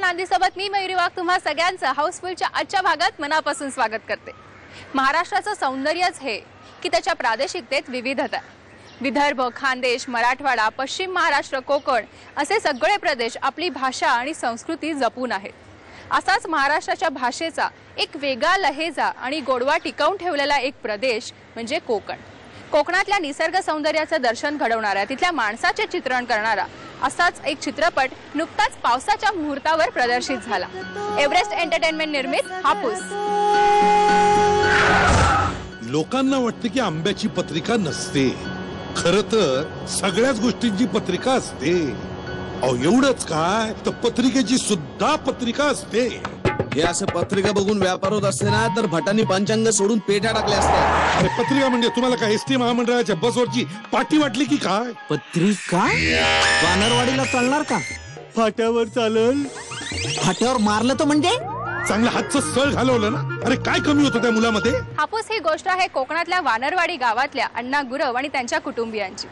नांदीसोबत मी मयुरी वाघ तुम्हा सगळ्यांचं हाऊसफुलच्या आजच्या भागात मनापासून स्वागत करते। महाराष्ट्राचं सौंदर्यच हे की त्याच्या प्रादेशिकतेत विविधता आहे। विदर्भ, खानदेश, मराठवाडा, पश्चिम महाराष्ट्र, कोकण असे सगळे प्रदेश आपली भाषा आणि संस्कृती जपून आहेत। असाच महाराष्ट्राच्या भाषेचा एक वेगळा लहेजा आणि गोडवा टिकवून ठेवलेला एक प्रदेश म्हणजे कोकण। कोकणातल्या निसर्ग सौंदर्याचं दर्शन घडवणारा, तिथल्या माणसाचे चित्रण करणारा असाच एक चित्रपट नुकताच पावसाच्या मुहूर्तावर प्रदर्शित झाला। एव्हरेस्ट एंटरटेनमेंट निर्मित हापूस। लोकांना वाटते की आंब्याची पत्रिका नसते, खरं तर सगळ्याच गोष्टींची पत्रिका असते। अहो एवढंच काय तर पत्रिकेची सुद्धा पत्रिका असते। हे असं पत्रिका बघून व्यापार होत असते ना तर भटांनी पंचांग सोडून पेट्या टाकल्या असत्या। अरे पत्रिका म्हणजे तुम्हाला काय एसटी महामंडळाच्या बसवरची पाटी वाटली की काय? पत्रिका वानरवाडीला चालणार का? फाट्यावर चालल? फाट्यावर मारलं तर म्हणजे चांगलं हातचं सळ घालवलं ना। अरे काय कमी होतं त्या मुलामध्ये? हापूस ही गोष्ट आहे कोकणातल्या वानरवाडी गावातल्या अण्णा गुरव आणि त्यांच्या कुटुंबियांची।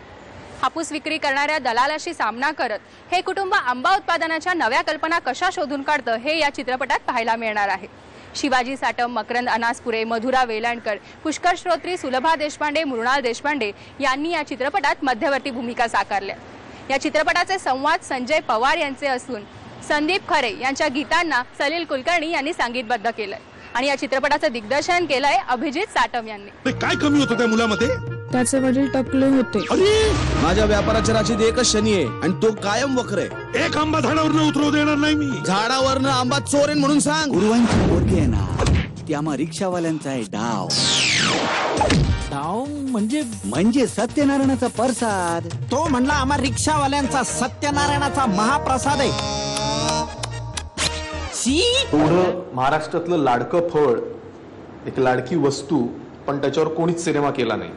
हापूस विक्री करणाऱ्या दलालाशी सामना करत हे कुटुंब आंबा उत्पादनाच्या नव्या कल्पना कशा शोधून काढतं हे या चित्रपटात पाहायला मिळणार आहे। शिवाजी साटम, मकरंद अनासपुरे, मधुरा वेलांडकर, पुष्कर श्रोत्री, सुलभा देशपांडे, मृणाल देशपांडे यांनी या चित्रपटात मध्यवर्ती भूमिका साकारल्या। या चित्रपटाचे संवाद संजय पवार यांचे असून संदीप खरे यांच्या गीतांना सलील कुलकर्णी यांनी संगीतबद्ध केलंय आणि या चित्रपटाचं दिग्दर्शन केलंय अभिजित साटम यांनी। काय कमी होतं त्या मुलामध्ये? त्याचे वडील टकले होते। माझ्या व्यापाराच्या राशीत एकच शनी आहे आणि तो कायम वक्र आहे। एक आंबा झाडावरनं उतरवू देणार नाही मी। झाडावरनं आंबा चोरेन म्हणून सांग। गुरुवांची पोरगी आहे ना, ती आम्हा रिक्षावाल्यांचा आहे डाव। डाव म्हणजे सत्यनारायणाचा प्रसाद। तो म्हणला आम्हा रिक्षावाल्यांचा सत्यनारायणाचा महाप्रसाद आहे। महाराष्ट्रातलं लाडकं फळ, एक लाडकी वस्तू, पण त्याच्यावर कोणीच सिनेमा केला नाही।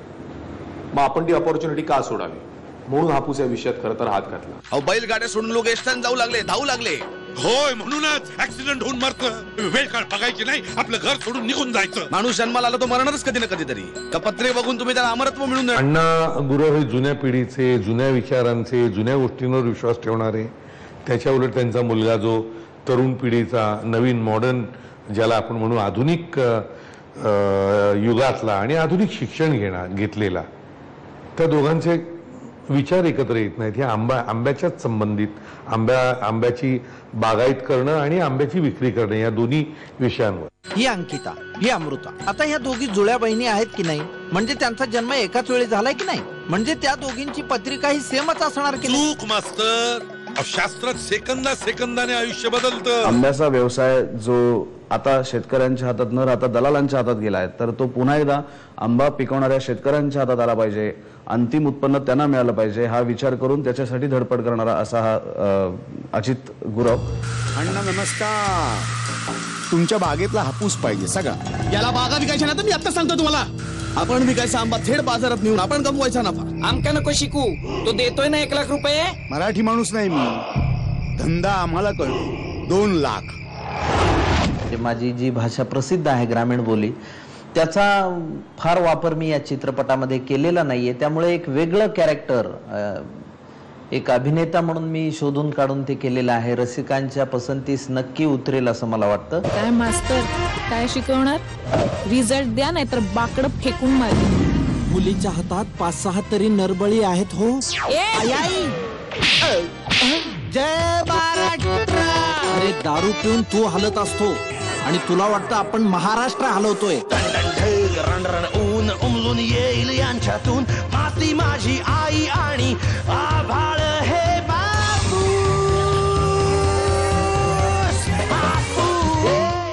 मग आपण ती अपॉर्च्युनिटी का सोडावी म्हणून हापूस या विषयात खरं तर हात घातला। अहो बैलगाड्या सोडून लोक एसट्यान जाऊ लागले, धावू लागले। होय, म्हणूनच ऍक्सिडेंट होऊन मरतं। वेळ काळ बघायची नाही, आपलं घर सोडून निघून जायचं। माणूस जन्माला आला तो मरणारच कधी ना कधीतरी। का पत्रिका बघून तुम्ही त्याला अमरत्व मिळून द्या। अण्णा गुरव हे जुन्या पिढीचे, जुन्या विचारांचे, जुन्या गोष्टींवर विश्वास ठेवणारे, त्याच्या उलट त्यांचा मुलगा जो तरुण पिढीचा, नवीन मॉडर्न ज्याला आपण म्हणू आधुनिक युगातला आणि आधुनिक शिक्षण घेतलेला, त्या दोघांचे विचार एकत्र येत नाहीत। हे आंब्याच्याच संबंधित आंब्याची बागायत करणं आणि आंब्याची विक्री करणं या दोन्ही विषयांवर। ही अंकिता, ही अमृता, आता ह्या दोघी जुळ्या बहिणी आहेत की नाही? म्हणजे त्यांचा जन्म एकाच वेळी झालाय की नाही? म्हणजे त्या दोघींची पत्रिका ही सेमच असणार की नाही? चूक मास्तर, शास्त्रात सेकंदाने आयुष्य बदलतं। आंब्याचा व्यवसाय जो आता शेतकऱ्यांच्या हातात न राहता दलालांच्या हातात गेलाय, तर तो पुन्हा एकदा आंबा पिकवणाऱ्या शेतकऱ्यांच्या हातात आला पाहिजे, अंतिम उत्पन्न त्यांना मिळालं पाहिजे, हा विचार करून त्याच्यासाठी धडपड करणारा असा हा अजित गुरव। अण्णा नमस्कार, तुमच्या बागेतला हापूस पाहिजे सगळा। याला बागा विकायच्या ना तर मी आता सांगतो तुम्हाला। आपण विकायचा आंबा थेट बाजारात नेऊन आपण कमवायचा नफा। आमका नको शिकू, तो देतोय ना 1 लाख रुपये। मराठी माणूस नाही मी, धंदा आम्हाला कळतो। 2 लाख माझी जी भाषा प्रसिद्ध आहे ग्रामीण बोली, त्याचा फार वापर मी या चित्रपटामध्ये केलेला नाहीये। त्यामुळे एक वेगळं कॅरेक्टर, एक अभिनेता म्हणून मी शोधून काढून ते केलेलं आहे। रसिकांच्या पसंतीस नक्की उतरेल असं मला वाटतं। काय मास्तर काय शिकवणार? रिझल्ट द्या नाही तर बाकडं फेकून मार। मुलीच्या हातात 5-6 तरी नरबळी आहेत हो। आई जय महाराष्ट्र। अरे दारू पिऊन तू हलत असतो आणि तुला वाटतं आपण महाराष्ट्र हलवतोय। ऊन उमलून येईल यांच्यातून माती माझी आई आणि आभाळ हे बापू।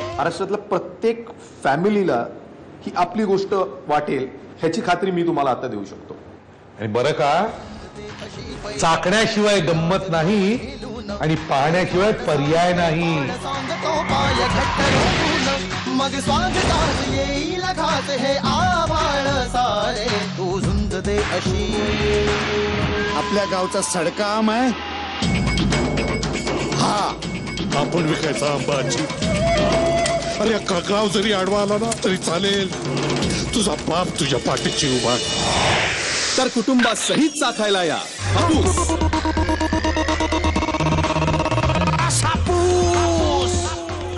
महाराष्ट्रातल्या प्रत्येक फॅमिलीला ही आपली गोष्ट वाटेल ह्याची खात्री मी तुम्हाला आता देऊ शकतो। आणि बरं का, चाकण्याशिवाय गंमत नाही आणि पाहण्याशिवाय पर्याय नाही। मग स्वागतात येईल खात हे आभाळ सारे तू झुंजते अशी। आपल्या गावचा सडकाम आहे हा, आपण विकायचा आंबाची। अरे अख्खा गाव जरी आडवा आला ना तरी चालेल, तुझा बाप तुझ्या पाठीची उभा। तर कुटुंबात सहित चाखायला या हापूस।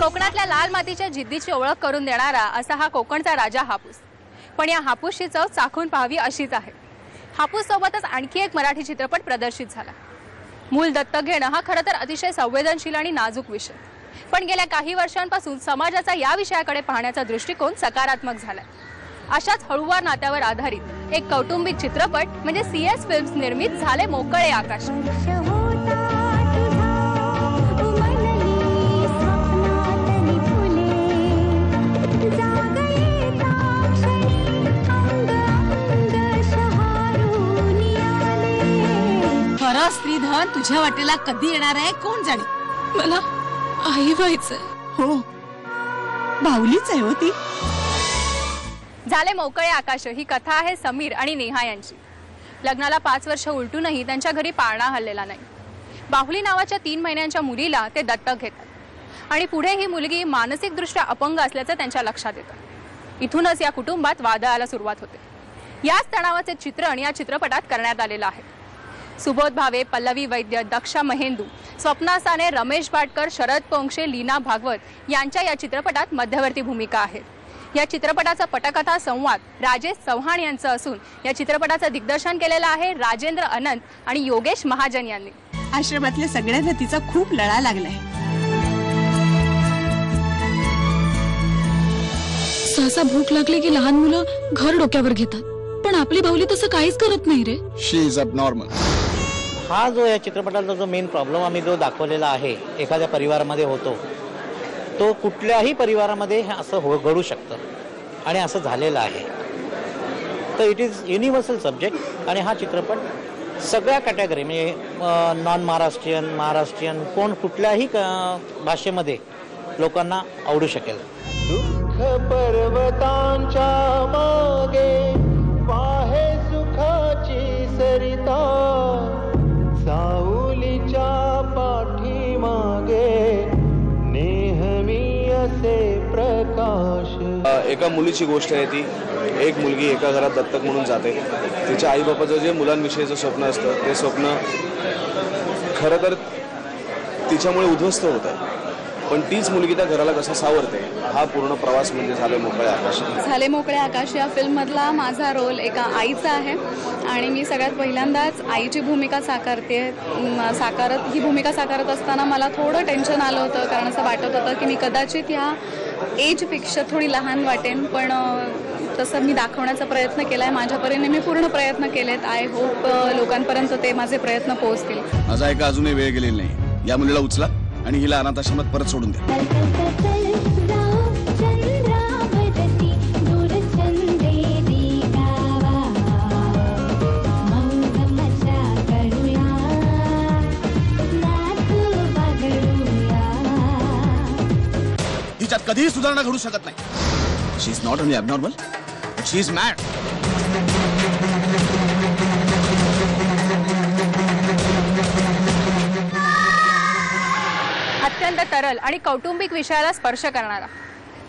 कोकणातल्या लाल मातीच्या जिद्दीची ओळख करून देणारा असा हा कोकणचा राजा हापूस. पण या हापूसची चव चाखून पाहावी अशीच आहे. हापूस सोबतच आणखी एक मराठी चित्रपट प्रदर्शित झाला. मूल दत्तक घेणं हा खरं तर अतिशय संवेदनशील आणि नाजूक विषय, पण गेल्या काही वर्षांपासून समाजाचा या विषयाकडे पाहण्याचा दृष्टिकोन सकारात्मक झालाय. अशाच हळूवार नात्यावर आधारित एक कौटुंबिक चित्रपट म्हणजे CS फिल्म्स निर्मित झाले मोकळे आकाश. खरं स्त्रीधन तुझ्या वाटेला कधी येणार आहे कोण जाणे. मला आई व्हायचंय. हो, बाहुलीच आहे होती. झाले मोकळे आकाश ही कथा आहे समीर आणि नेहा यांची. लग्नाला 5 वर्ष उलटूनही त्यांच्या घरी पाळणा हल्लेला नाही. बाहुली नावाच्या 3 महिन्यांच्या मुलीला ते दत्तक घेतात आणि पुढे ही मुलगी मानसिकदृष्ट्या अपंग असल्याचं त्यांच्या लक्षात येतं. इथूनच या कुटुंबात वादळाला सुरुवात होते. याच तणावाचे चित्रण या चित्रपटात करण्यात आलेलं आहे. सुबोध भावे, पल्लवी वैद्य, दक्षा महेंदू, स्वप्ना साने, रमेश भाटकर, शरद पोंक्षे, लीना भागवत यांच्या या चित्रपटात मध्यवर्ती भूमिका आहेत. या चित्रपटाचा पटकथा संवाद राजेश चव्हाण यांचं असून या चित्रपटाचं दिग्दर्शन केलेलं आहे राजेंद्र अनंत आणि योगेश महाजन यांनी. आश्रमातल्या सगळ्यांना तिचा खूप लळा लागलाय. सहसा भूक लागली की लहान मुलं घर डोक्यावर घेतात, पण आपली बाहुली तसं काहीच करत नाही रे. शी इज ॲबनॉर्मल. हा जो या चित्रपटाचा जो मेन प्रॉब्लेम आम्ही जो दाखवलेला आहे एखाद्या परिवारामध्ये होतो, तो कुठल्याही परिवारामध्ये असं घडू शकतं आणि असं झालेलं आहे. तर इट इज युनिव्हर्सल सब्जेक्ट आणि हा चित्रपट सगळ्या कॅटेगरी म्हणजे नॉन महाराष्ट्रीयन, महाराष्ट्रीयन, कोण कुठल्याही भाषेमध्ये लोकांना आवडू शकेल. दुःख पर्वतांच्या मागे वाहे सुखाची सरिता, सावलीच्या पाठीमागे नेहमी असे प्रकाश. एका मुलीची गोष्ट आहे ती. एक मुलगी एका घरात दत्तक म्हणून जाते. तिच्या आईबापाचं जे मुलांविषयीचं स्वप्न असतं ते स्वप्न खरं तर तिच्यामुळे उद्ध्वस्त होत आहे, पण तीच मुलगी त्या घराला कसं सावरते हा पूर्ण प्रवास म्हणजे झाले मोकळे आकाश. झाले मोकळे आकाश या फिल्ममधला माझा रोल एका आईचा आहे आणि मी सगळ्यात पहिल्यांदाच आईची भूमिका ही भूमिका साकारत असताना मला थोडं टेन्शन आलं होतं, कारण असं वाटत होतं की मी कदाचित ह्या एजपेक्षा थोडी लहान वाटेन, पण तसं मी दाखवण्याचा प्रयत्न केला आहे. माझ्या परीने मी पूर्ण प्रयत्न केलेत. आय होप लोकांपर्यंत ते माझे प्रयत्न पोहोचतील. माझा एका अजूनही वेळ गेलेली नाही. या मुलीला उचला आणि हिला अनाथ आश्रमात परत सोडून द्या. तिच्यात कधीही सुधारणा घडू शकत नाही. She is not only abnormal, but she is mad. अत्यंत तरल आणि कौटुंबिक विषयाला स्पर्श करणारा,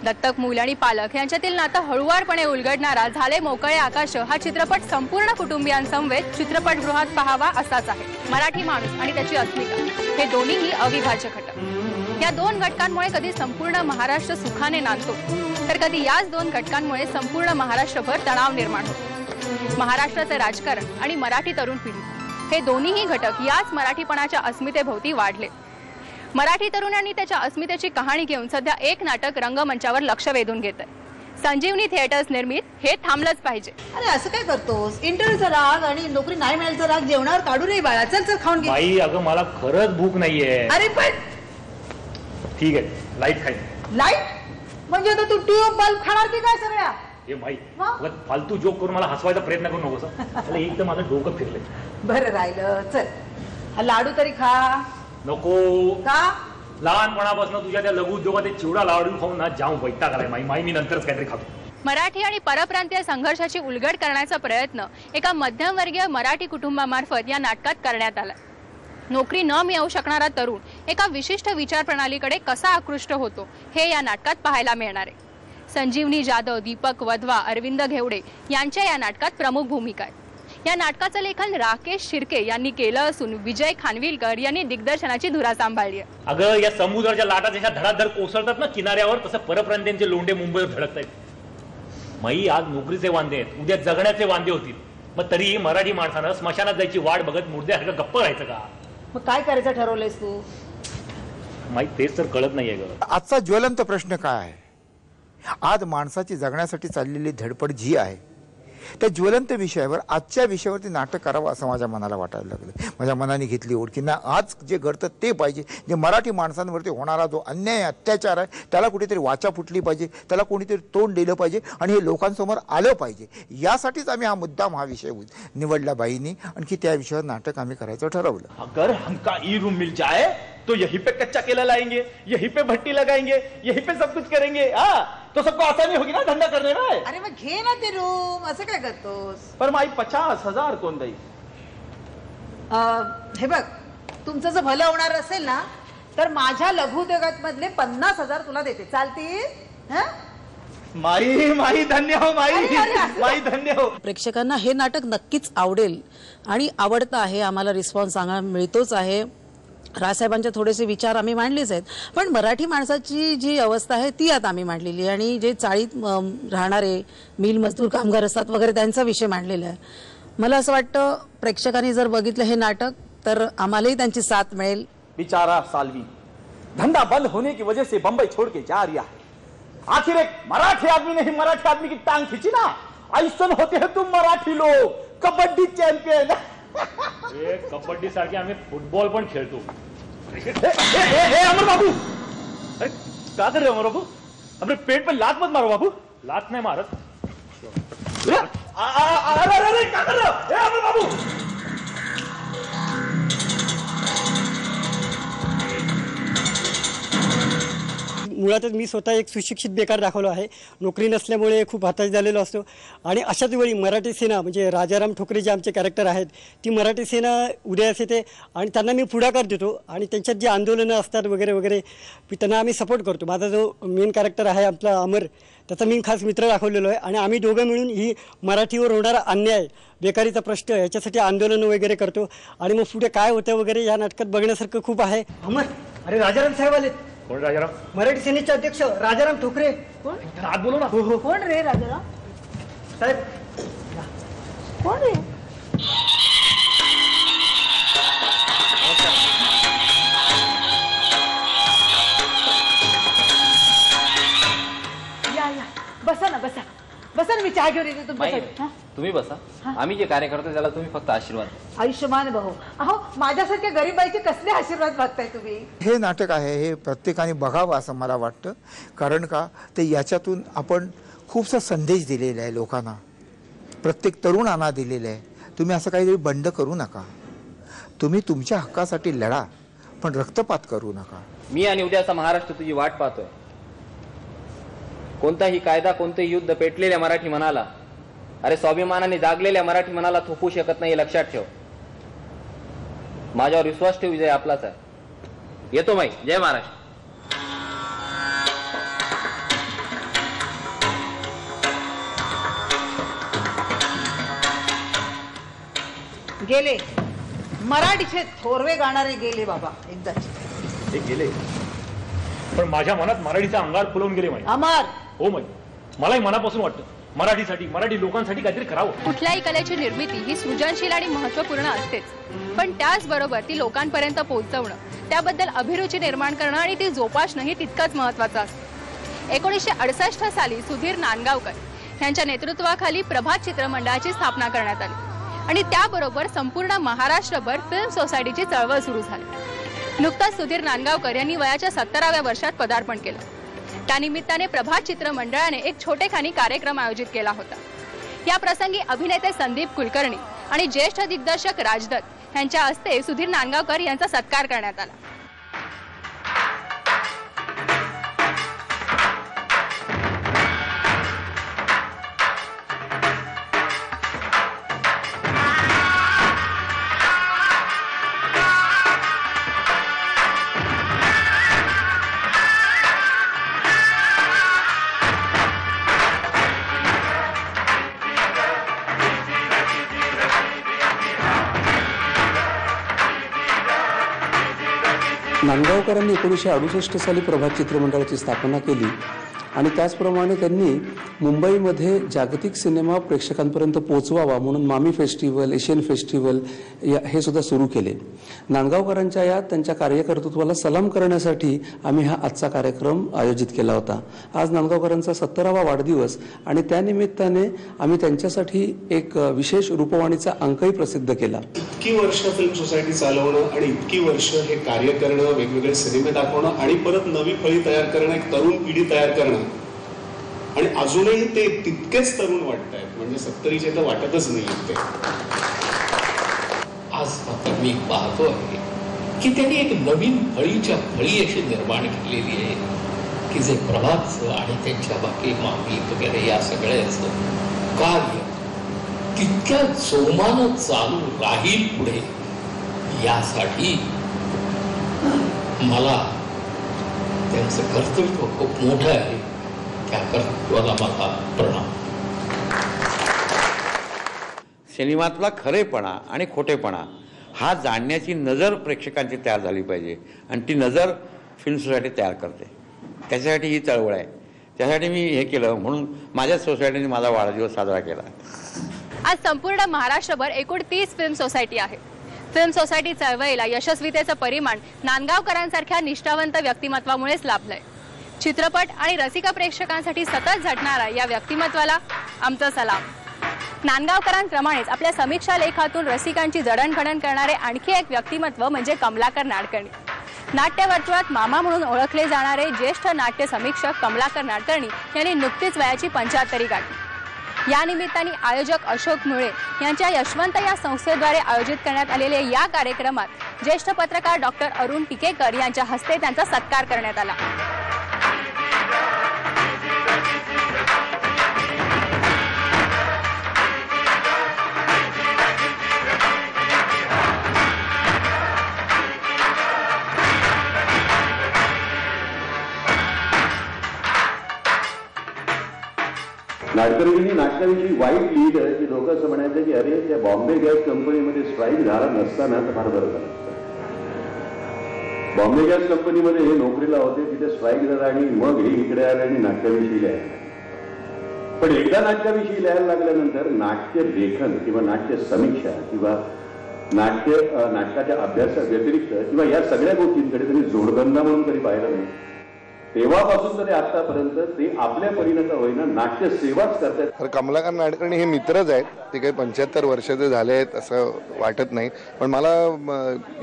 दत्तक मूल आणि पालक यांच्यातील नातं हळूवारपणे उलगडणारा झाले मोकळे आकाश हा चित्रपट संपूर्ण कुटुंबियांसमवेत चित्रपटगृहात पाहावा असाच आहे. मराठी माणूस आणि त्याची अस्मिता हे दोन्हीही अविभाज्य घटक. या 2 घटकांमुळे कधी संपूर्ण महाराष्ट्र सुखाने नांदतो, तर कधी याच 2 घटकांमुळे संपूर्ण महाराष्ट्रभर तणाव निर्माण होतो. महाराष्ट्राचं राजकारण आणि मराठी तरुण पिढी हे दोन्हीही घटक याच मराठीपणाच्या अस्मितेभोवती वाढले. मराठी तरुणांनी त्याच्या अस्मितेची कहाणी घेऊन सध्या एक नाटक रंगमंचावर लक्ष वेधून घेत आहे. संजीवनी थिएटर्स निर्मित हे थांबलंच पाहिजे. अरे असं काय करतोस? इंटरव्ह्यूचा राग आणि नोकरी नाही मिळायचा राग जेवणावर काढू नये बाळा. चल चल खाऊन घे. बाई अगं मला खरंच भूक नाहीये. अरे पण ठीक आहे, लाईट खाईन. लाईट म्हणजे आता तू ट्यूब बल्ब खाणार की काय सगळ्या? हे माई फालतू जोक करून मला हसवायचा प्रयत्न करू नकोस. मला एक तर माझं डोकं फिरलंय. बरं राहिलं, चल लाडू तरी खा. नको का? लहानपणापासून तुझ्या त्या लघु उद्योगात चिवडा लाडू खाऊन ना जाऊन वैताग आलाय माई. मी नंतरच काहीतरी खातो. मराठी आणि परप्रांतीय संघर्षाची उलगड करण्याचा प्रयत्न एका मध्यमवर्गीय मराठी कुटुंबामार्फत या नाटकात करण्यात आला. नोकरी न मिळवू शकणारा तरुण एका विशिष्ट विचार प्रणालीकडे कसा आकृष्ट होतो हे या नाटकात पाहायला मिळणार आहे. संजीवनी जाधव, दीपक वधवा, अरविंद घेवडे यांच्या या नाटकात प्रमुख भूमिका आहे. या नाटकाचं लेखन राकेश शिर्के यांनी केलं असून विजय खानविलकर यांनी दिग्दर्शनाची धुरा सांभाळली आहे. अगं या समुद्राच्या लाटा जशा धडाधड कोसळतात ना किनाऱ्यावर, तसं परप्रांतीयांचे लोंढे मुंबईवर धडकतायत. मई आज नोकरीचे वांदे आहेत, उद्या जगण्याचे वांदे होतील. मग तरी मराठी माणसानं स्मशानात जायची वाट बघत मुर्द्यासारखं गप्प राहायचं का? मग काय करायचं ठरवलंयस तू? माई तेच तर कळत नाहीये ग. आजचा ज्वलंत प्रश्न काय आहे? आज माणसाची जगण्यासाठी चाललेली धडपड जी आहे त्या ज्वलंत विषयावर, आजच्या विषयावरती नाटक करावं असं माझ्या मनाला वाटायला लागलं. माझ्या मनाने घेतली ओढ की ना, आज जे घडतं ते पाहिजे. जे मराठी माणसांवरती होणारा जो अन्याय अत्याचार आहे त्याला कुठेतरी वाचा फुटली पाहिजे, त्याला कोणीतरी तोंड दिलं पाहिजे आणि हे लोकांसमोर आलं पाहिजे. यासाठीच आम्ही हा मुद्दाम हा विषय निवडला बाईंनी, आणखी त्या विषयावर नाटक आम्ही करायचं ठरवलं. अगर हमका ई रूम मिल जाए तो यहीं पे कच्चा केला लाएंगे, यहीं पे भट्टी लगाएंगे, यहीं पे सब कुछ करेंगे. तो सबको आसानी होगी ना धंधा करने में. अरे मग घे ना ते रूम, असं काय करतोस? पर माई 50,000 कोण देईल? हे बघ, तुमचं जर भलं होणार असेल ना तर माझ्या लघुउद्योगात मधले 50,000 तुला देते, चालतील? माई माई धन्य हो, माई धन्य हो. प्रेक्षकांना हे नाटक नक्कीच आवडेल आणि आवडतं आहे. आम्हाला रिस्पॉन्स चांगला मिळतोच आहे. राजसाहेबांचे थोडेसे विचार आम्ही मांडलेच आहेत, पण मराठी माणसाची जी अवस्था आहे ती आता आम्ही मांडलेली आहे. आणि जे चाळीत राहणारे मिल मजदूर कामगार असतात वगैरे त्यांचा विषय मांडलेला आहे. मला असं वाटतं प्रेक्षकांनी जर बघितलं हे नाटक तर आम्हालाही त्यांची साथ मिळेल. बिचारा सालवी धंधा बंद होने की वजह से बंबई छोड़ के जा रहा है. आखिर एक मराठी आदमी ने ही मराठी आदमी की टांग खींची ना. ऐसन होते हैं तुम मराठी लोग, कबड्डी चॅम्पियन. कबड्डी सारखे आम्ही फुटबॉल पण खेळतो. अमर बाबू, अरे क्या कर रहे हो अमर बाबू? अपने पेट पे लात मत मारो बाबू. लात नाही मारत. अरे क्या कर रहे हो अमर बाबू? मुळातच मी स्वतः एक सुशिक्षित बेकार दाखवलो आहे. नोकरी नसल्यामुळे खूप हताश झालेलो असतो आणि अशाच वेळी मराठी सेना म्हणजे राजाराम ठोकरे जे आमचे कॅरेक्टर आहेत ती मराठी सेना उदयास येते आणि त्यांना मी पुढाकार देतो आणि त्यांच्यात जे आंदोलनं असतात वगैरे वगैरे त्यांना आम्ही सपोर्ट करतो. माझा जो मेन कॅरेक्टर आहे आपला अमर, त्याचा मी खास मित्र दाखवलेलो आहे आणि आम्ही दोघं मिळून ही मराठीवर होणारा अन्याय, बेकारीचा प्रश्न याच्यासाठी आंदोलनं वगैरे करतो आणि मग पुढे काय होतं वगैरे या नाटकात बघण्यासारखं खूप आहे. अमर, अरे राजाराम साहेब आले. कोण राजाराम? मराठी सेनेचे अध्यक्ष राजाराम ठोकरे. कोण? आत बोलू ना. हो. कोण रे राजाराम साहेब? कोण रे? या बसा ना, बसा बसा ना, मी चहा घेऊन येते तुमच्यासाठी. तुम्ही बसा. आम्ही जे कार्य करतो त्याला तुम्ही फक्त आशीर्वाद. आयुष्यमान भाऊ. अहो माझ्यासारख्या गरीबाईचे कसले आशीर्वाद मागताय तुम्ही? हे नाटक आहे हे प्रत्येकाने बघावं असं मला वाटतं. कारण का ते याच्यातून आपण खूपसा संदेश दिलेला आहे लोकांना, प्रत्येक तरुणांना दिलेला आहे. तुम्ही असं काहीतरी बंड करू नका. तुम्ही तुमच्या हक्कासाठी लढा, पण रक्तपात करू नका. मी आणि उद्याचा महाराष्ट्र तुझी वाट पाहतोय. कोणताही कायदा, कोणतेही युद्ध पेटलेल्या मराठी मनाला, अरे स्वाभिमानाने जागलेल्या मराठी मनाला थोपू शकत नाही, लक्षात ठेव. माझ्यावर विश्वास ठेव, विजय आपलाच आहे. येतो माई. जय महाराष्ट्र. गेले मराठीचे थोरवे गाणारे गेले बाबा एकदाच. ते गेले, पण माझ्या मनात मराठीचा अंगार फुलवून गेले माई. अमर हो माई, मलाही मनापासून वाटतं मराठीसाठी, मराठी लोकांसाठी काहीतरी करावं. कुठल्याही कलेची निर्मिती ही सृजनशील आणि महत्त्वपूर्ण असतेच, पण त्याचबरोबर ती लोकांपर्यंत पोहोचवणं, त्याबद्दल अभिरुची निर्माण करणं आणि ती जोपासणंही तितकंच महत्त्वाचं असतं. 1968 साली सुधीर नांदगावकर यांच्या नेतृत्वाखाली प्रभात चित्रमंडळाची स्थापना करण्यात आली आणि त्याबरोबर संपूर्ण महाराष्ट्रभर फिल्म सोसायटीची चळवळ सुरू झाली. नुकताच सुधीर नांदगावकर यांनी वयाच्या 70व्या वर्षात पदार्पण केलं. त्यानिमित्ताने प्रभात चित्रमंडळाने एक छोटेखानी कार्यक्रम आयोजित केला होता. या प्रसंगी अभिनेते संदीप कुलकर्णी आणि ज्येष्ठ दिग्दर्शक राजदत्त यांच्या हस्ते सुधीर नांदगावकर यांचा सत्कार करण्यात आला. नांदगावकरांनी 1968 साली प्रभात चित्रमंडळाची स्थापना केली आणि त्याचप्रमाणे त्यांनी मुंबईमध्ये जागतिक सिनेमा प्रेक्षकांपर्यंत पोहोचवावा म्हणून मामी फेस्टिवल, एशियन फेस्टिवल हे सुद्धा सुरू केले. नांदगावकरांच्या या त्यांच्या कार्यकर्तृत्वाला सलाम करण्यासाठी आम्ही हा आजचा कार्यक्रम आयोजित केला होता. आज नांदगावकरांचा 70वा वाढदिवस आणि त्यानिमित्ताने आम्ही त्यांच्यासाठी एक विशेष रूपवाणीचा अंकही प्रसिद्ध केला. इतकी वर्ष फिल्म सोसायटी चालवणं आणि इतकी वर्ष हे कार्य करणं, वेगवेगळे सिनेमे दाखवणं आणि परत नवी फळी तयार करणं, एक तरुण पिढी तयार करणं आणि अजूनही ते तितकेच तरुण वाटत आहेत, म्हणजे 70चे तर वाटतच नाही ते. आज मात्र मी पाहतो आहे की त्यांनी एक नवीन फळीच्या फळी अशी निर्माण केलेली आहे की जे प्रभातचं आणि त्यांच्या बाकी मामी वगैरे या सगळ्याचं कार्य तितक्या जोमानं चालू राहील पुढे, यासाठी मला त्यांचं कर्तृत्व खूप मोठं आहे. त्या कर्तृत्वाला माझा प्रणाम. सिनेमातला खरेपणा आणि खोटेपणा हा जाणण्याची नजर प्रेक्षकांची तयार झाली पाहिजे आणि ती नजर फिल्म सोसायटी तयार करते. त्याच्यासाठी ही चळवळ आहे. त्यासाठी मी हे केलं, म्हणून माझ्या सोसायटीने माझा वाढदिवस साजरा केला. आज संपूर्ण महाराष्ट्रभर एकूण 30 फिल्म सोसायटी आहे. फिल्म सोसायटी चळवळीला यशस्वीतेचं परिमाण नांदगावकरांसारख्या निष्ठावंत व्यक्तिमत्वामुळेच लाभलंय. चित्रपट आणि रसिका प्रेक्षकांसाठी सतत झटणारा या व्यक्तिमत्वाला आमचा सलाम. नांदगावकरांप्रमाणेच आपल्या समीक्षा लेखातून रसिकांची जडणघडण करणारे आणखी एक व्यक्तिमत्व म्हणजे कमलाकर नाडकर्णी. नाट्य वर्तुळात मामा म्हणून ओळखले जाणारे ज्येष्ठ नाट्य समीक्षक कमलाकर नाडकर्णी यांनी नुकतीच वयाची 75 गाठली. या निमित्ताने आयोजक अशोक मुळे यांच्या यशवंत या संस्थेद्वारे आयोजित करण्यात आलेल्या या कार्यक्रमात ज्येष्ठ पत्रकार डॉक्टर अरुण टिकेकर यांच्या हस्ते त्यांचा सत्कार करण्यात आला. नाडकर्णींनी नाटकाविषयी वाईट लिहिलं की लोक असं म्हणायचं की अरे त्या बॉम्बे गॅस कंपनीमध्ये स्ट्राईक झाला नसताना तर फार बरं झालं. बॉम्बे गॅस कंपनीमध्ये हे नोकरीला होते, तिथे स्ट्राईक झाला आणि मग हे इकडे आले आणि नाटकाविषयी लिहायला. पण एकदा नाटकाविषयी लिहायला लागल्यानंतर नाट्य लेखन किंवा नाट्य समीक्षा किंवा नाटकाच्या अभ्यासा व्यतिरिक्त किंवा या सगळ्या गोष्टींकडे त्यांनी जोडधंदा म्हणून कधी पाहिलं नाही. तेव्हापासून तरी आतापर्यंत ते आपल्या परीनं का होईना नाट्य सेवाच करतात. तर कमलाकर नाडकर्णी हे मित्रच आहेत. ते काही 75 वर्षाचे झाले आहेत असं वाटत नाही. पण मला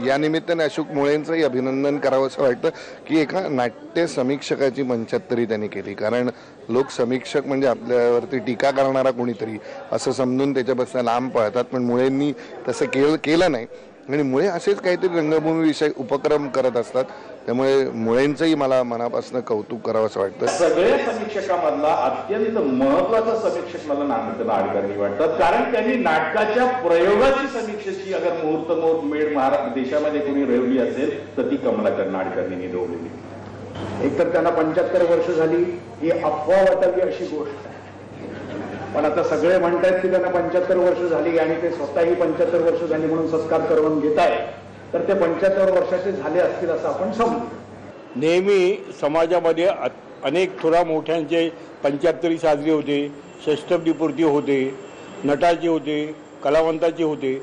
या निमित्ताने अशोक मुळेंचंही अभिनंदन करावं असं वाटतं की एका नाट्य समीक्षकाची 75 त्यांनी केली. कारण लोक समीक्षक म्हणजे आपल्यावरती टीका करणारा कोणीतरी असं समजून त्याच्यापासून लांब पळतात. पण मुळेंनी तसं केलं नाही आणि मुळे असेच काहीतरी रंगभूमीविषयी उपक्रम करत असतात. त्यामुळे मुळेंचंही मला मनापासून कौतुक करावं असं वाटतं. सगळ्या समीक्षकामधला अत्यंत महत्वाचा समीक्षक मला नाडकर्णी वाटतात. कारण त्यांनी नाटकाच्या प्रयोगाची समीक्षेची अगर मुहूर्त मेढ देशामध्ये कोणी रेवली असेल तर ती कमलाकर नाडकर्णींनी रोवलेली. एकतर त्यांना 75 वर्ष झाली ही अफवा वाटावी अशी गोष्ट आहे. पण आता सगळे म्हणतायत की त्यांना 75 वर्ष झाली आणि ते स्वतःही 75 वर्ष झाली म्हणून सत्कार करून घेत आहेत. तर ते 75 वर्षाचे झाले असतील असं आपण समजू. नेहमी समाजामध्ये अनेक थोडा मोठ्यांचे 75 साजरे होते, षष्ठब्दीपूर्ती होते, नटाचे होते, कलावंताचे होते,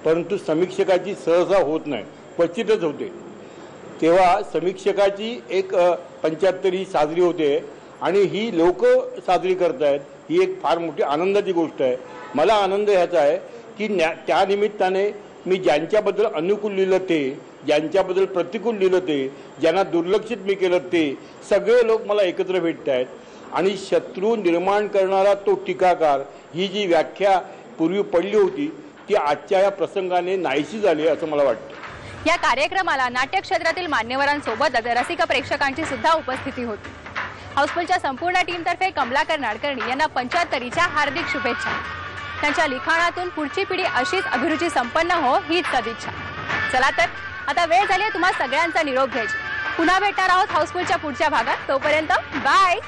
परंतु समीक्षकाची सहसा होत नाही, क्वचितच होते. तेव्हा समीक्षकाची एक 75 साजरी होते आणि ही लोक साजरी करतायत. ही एक फार मोठी आनंदाची गोष्ट आहे. मला आनंद ह्याचा आहे की त्या निमित्ताने मी ज्यांच्याबद्दल अनुकूल लिहिलं ते, ज्यांच्याबद्दल प्रतिकूल लिहिलं ते, ज्यांना दुर्लक्षित मी केलं ते सगळे लोक मला एकत्र भेटत आहेत. आणि शत्रू निर्माण करणारा तो टीकाकार ही जी व्याख्या पूर्वी पडली होती ती आजच्या या प्रसंगाने नाहीशी झाली असं मला वाटतं. या कार्यक्रमाला नाट्य क्षेत्रातील मान्यवरांसोबतच रसिक प्रेक्षकांची सुद्धा उपस्थिती होती. हाऊसफुलच्या संपूर्ण टीमतर्फे कमलाकर नाडकर्णी यांना 75च्या हार्दिक शुभेच्छा. त्यांच्या लिखाणातून पुढची पिढी अशीच अभिरुची संपन्न हो हीच सदिच्छा. चला तर आता वेळ झाली आहे तुम्हा सगळ्यांचा निरोप घ्यायची. पुन्हा भेटणार आहोत हाऊसफुलच्या पुढच्या भागात. तोपर्यंत बाय.